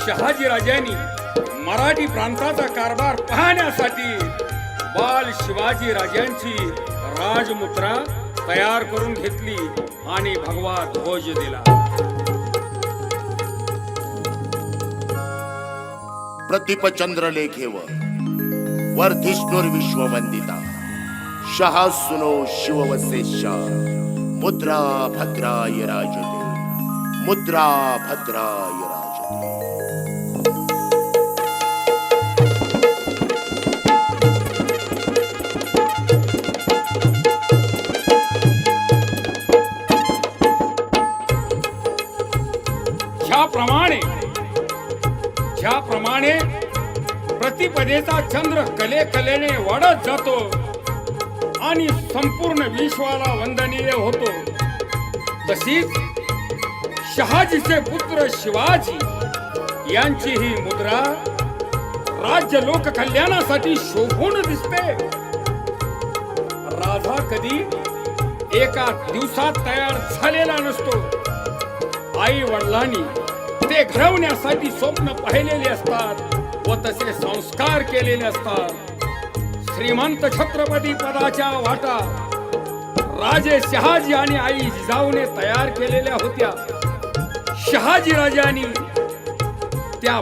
शहाजी राजांनी मराठी प्रांताचा कारभार पाहण्यासाठी बाल शिवाजी राजांची राजमुद्रा तयार करून घेतली आणि भगवा ध्वज दिला. प्रतिप चंद्रलेखेवर वर्धिष्णुर विश्ववंदिता शहा सुनो शिववसेशा मुद्रा भद्राय राजते मुद्रा भद्राय राजते. ज्याप्रमाणे प्रतिपदेचा चंद्र कलेने वाढत जातो आणि संपूर्ण विश्वाला वंदनीय होतो, तशीच शहाजीचे पुत्र शिवाजी यांची ही मुद्रा राज्य लोक कल्याणासाठी शोभून दिसते. राजा कधी एका दिवसात तयार झालेला नसतो. आई वडिलांनी ते घडवण्यासाठी स्वप्न पाहिलेले असतात व तसे संस्कार केलेले असतात. श्रीमंत छत्रपती पदाच्या वाटा राजे शहाजी आणि आई जिजाऊने तयार केलेल्या होत्या. शहाजी राजांनी त्या